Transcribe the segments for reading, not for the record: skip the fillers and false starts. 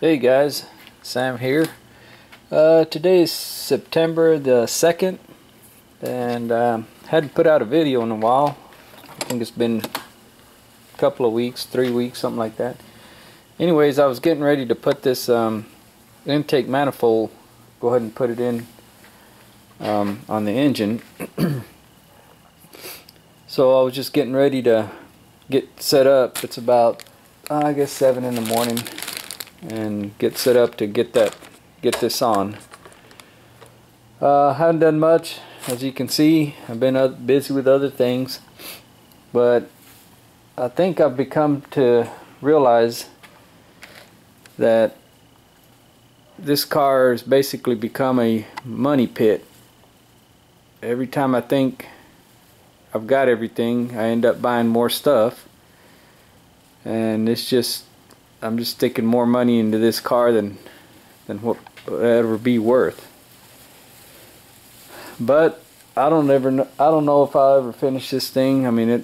Hey guys, Sam here. Today is September the 2nd, and hadn't put out a video in a while. I think it's been a couple of weeks, 3 weeks, something like that. Anyways, I was getting ready to put this intake manifold, go ahead and put it in on the engine. So I was just getting ready to get set up. It's about I guess 7 in the morning, and get set up to get this on. Haven't done much, as you can see. I've been busy with other things, but I think I've become to realize that this car has basically become a money pit. Every time I think I've got everything, I end up buying more stuff, and I'm just sticking more money into this car than what it'll ever be worth. But I don't know if I'll ever finish this thing. I mean,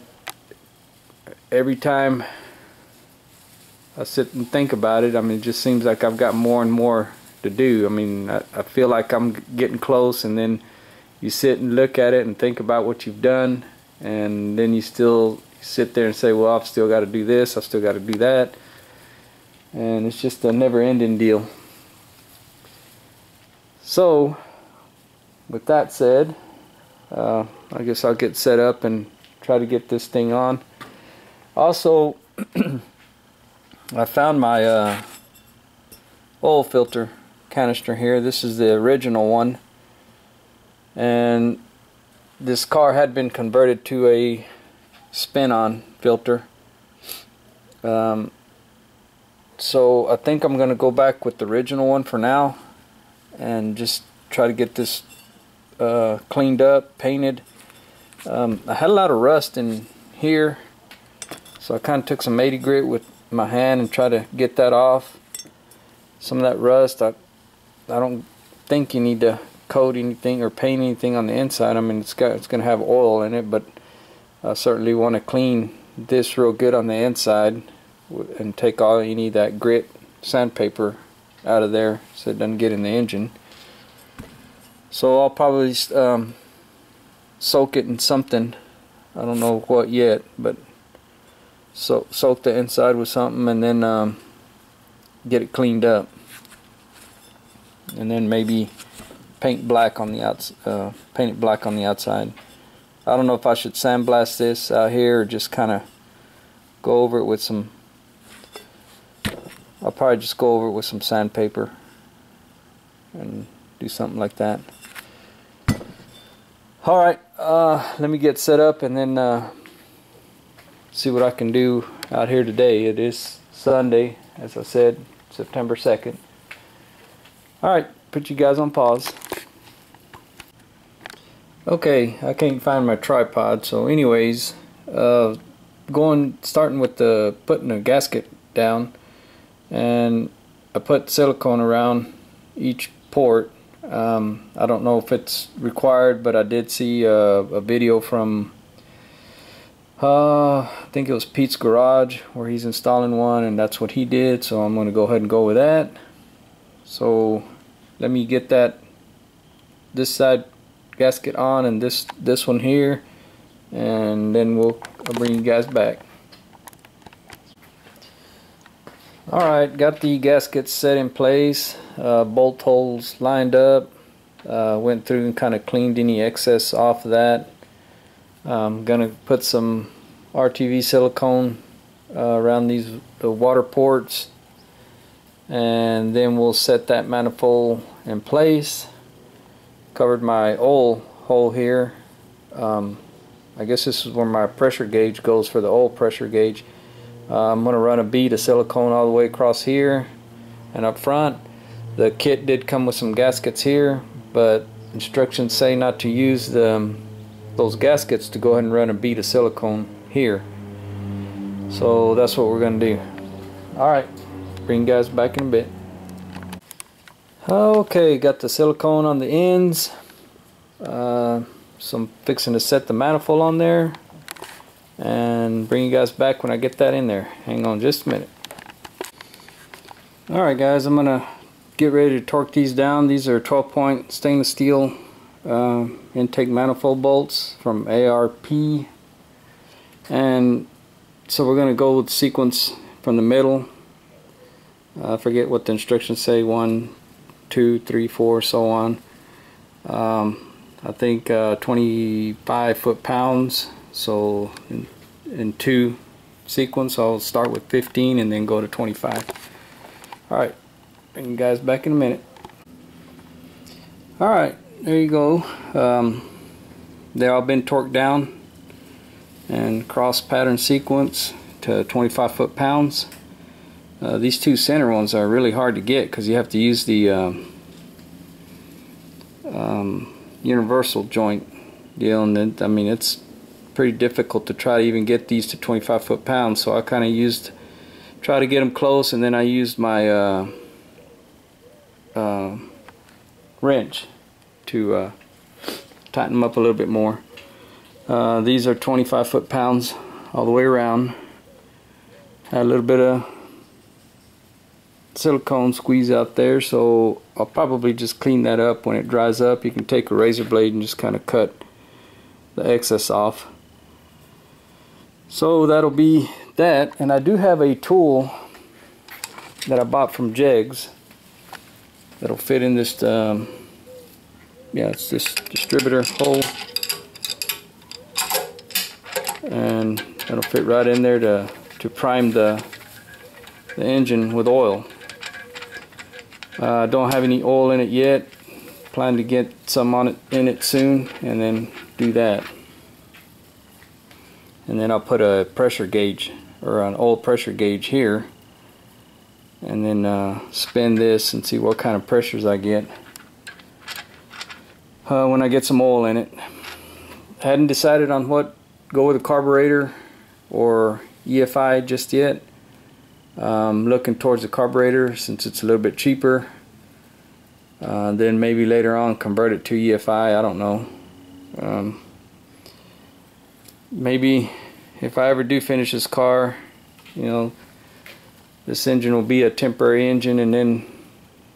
every time I sit and think about it, I mean, it just seems like I've got more and more to do. I mean, I feel like I'm getting close, and then you sit and look at it and think about what you've done, and then you still sit there and say, well, I've still got to do this, I've still got to do that. And it's just a never-ending deal. So, with that said, I guess I'll get set up and try to get this thing on. Also, I found my oil filter canister here. This is the original one, and this car had been converted to a spin-on filter. So I think I'm going to go back with the original one for now and just try to get this cleaned up, painted. I had a lot of rust in here, so I kind of took some 80 grit with my hand and tried to get that off. Some of that rust, I don't think you need to coat anything or paint anything on the inside. I mean, it's going to have oil in it, but I certainly want to clean this real good on the inside and take all any of that grit sandpaper out of there so it doesn't get in the engine. So I'll probably soak it in something. I don't know what yet, but soak the inside with something, and then get it cleaned up, and then maybe paint black on the paint it black on the outside. I don't know if I should sandblast this out here or just kind of go over it with some. I'll probably just go over it with some sandpaper and do something like that. Alright, let me get set up and then see what I can do out here today. It is Sunday, as I said, September 2nd. Alright, put you guys on pause. Okay, I can't find my tripod, so anyways, starting with putting a gasket down. And I put silicone around each port. I don't know if it's required, but I did see a video from I think it was Pete's Garage, where he's installing one, and that's what he did, so I'm going to go ahead and go with that. So let me get this side gasket on and this one here, and then I'll bring you guys back. Alright, got the gaskets set in place, bolt holes lined up, went through and kind of cleaned any excess off of that. I'm going to put some RTV silicone around the water ports, and then we'll set that manifold in place. Covered my oil hole here. I guess this is where my pressure gauge goes for the oil pressure gauge. I'm going to run a bead of silicone all the way across here and up front. The kit did come with some gaskets here, but instructions say not to use those gaskets, to go ahead and run a bead of silicone here. So that's what we're going to do. Alright, bring you guys back in a bit. Okay, got the silicone on the ends. So I'm fixing to set the manifold on there. and bring you guys back when I get that in there. Hang on just a minute. Alright guys, I'm gonna get ready to torque these down. These are 12-point stainless steel intake manifold bolts from ARP, and so we're gonna go with sequence from the middle. I forget what the instructions say, 1, 2, 3, 4, so on. I think 25 foot-pounds, so in 2 sequence I'll start with 15 and then go to 25. Alright, bring you guys back in a minute. Alright, there you go. They've all been torqued down and cross pattern sequence to 25 foot-pounds. These 2 center ones are really hard to get because you have to use the universal joint deal, and then, I mean, it's pretty difficult to try to even get these to 25 foot-pounds, so I kind of try to get them close, and then I used my wrench to tighten them up a little bit more. These are 25 foot-pounds all the way around. Had a little bit of silicone squeeze out there, so I'll probably just clean that up when it dries up. You can take a razor blade and just kind of cut the excess off. So that'll be that, and I do have a tool that I bought from Jegs that'll fit in this it's this distributor hole, and that'll fit right in there to prime the engine with oil. Don't have any oil in it yet. Plan to get some in it soon, and then do that. And then I'll put a pressure gauge or an oil pressure gauge here, and then spin this and see what kind of pressures I get when I get some oil in it. Hadn't decided on what go with a carburetor or EFI just yet. Looking towards the carburetor since it's a little bit cheaper. Then maybe later on convert it to EFI. I don't know. Maybe if I ever do finish this car, you know, this engine will be a temporary engine, and then,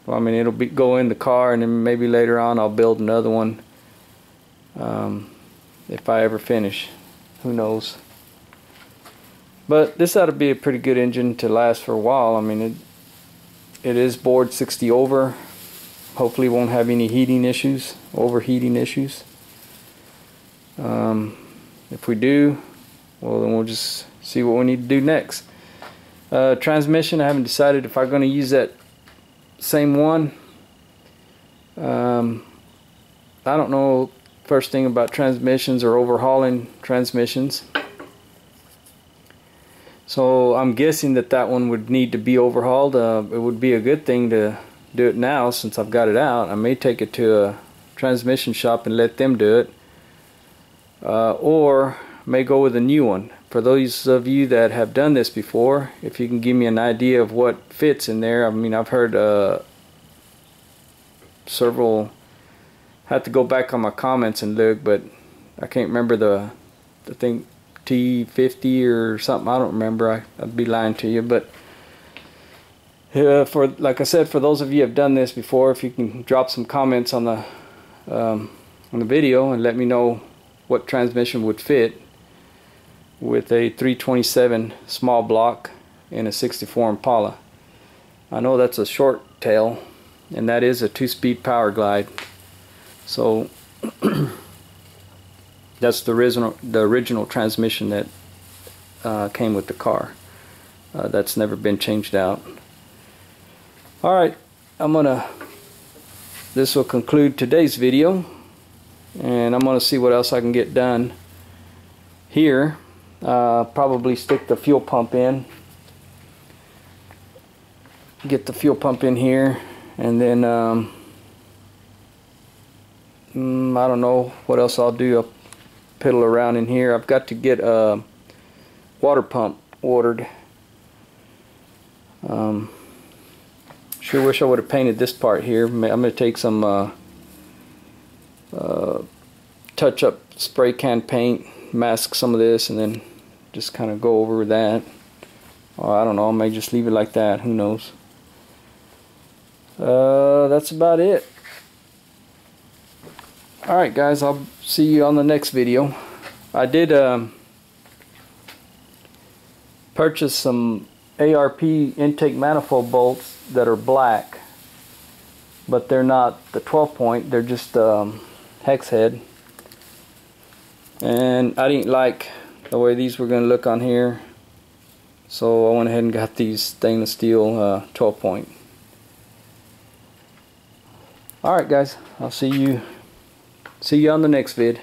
well, I mean, it'll go in the car, and then maybe later on I'll build another one. If I ever finish, who knows? But this ought to be a pretty good engine to last for a while. I mean, it is bored 60 over. Hopefully won't have any heating issues, overheating issues. If we do, well, then we'll just see what we need to do next. Transmission, I haven't decided if I'm going to use that same one. I don't know first thing about transmissions or overhauling transmissions. So I'm guessing that one would need to be overhauled. It would be a good thing to do it now since I've got it out. I may take it to a transmission shop and let them do it. Or may go with a new one. For those of you that have done this before, if you can give me an idea of what fits in there. I mean, I've heard several. Have to go back on my comments and look, but I can't remember the thing, T50 or something. I don't remember. I'd be lying to you, but for, like I said, for those of you who have done this before, if you can drop some comments on the video and let me know what transmission would fit with a 327 small block in a 64 Impala. I know that's a short tail, and that is a 2-speed power glide. So that's the original transmission that came with the car. That's never been changed out. Alright, this will conclude today's video, and I'm gonna see what else I can get done here. Probably stick the fuel pump in, get the fuel pump in here, and then I don't know what else I'll do. I'll piddle around in here. I've got to get a water pump ordered. Sure wish I would have painted this part here. I'm going to take some touch-up spray can paint, mask some of this, and then just kind of go over that. Or I don't know, I may just leave it like that. Who knows? That's about it. Alright guys, I'll see you on the next video. I did purchase some ARP intake manifold bolts that are black, but they're not the 12 point, they're just hex head. And I didn't like the way these were going to look on here, so I went ahead and got these stainless steel 12 point. Alright guys, I'll see you on the next vid.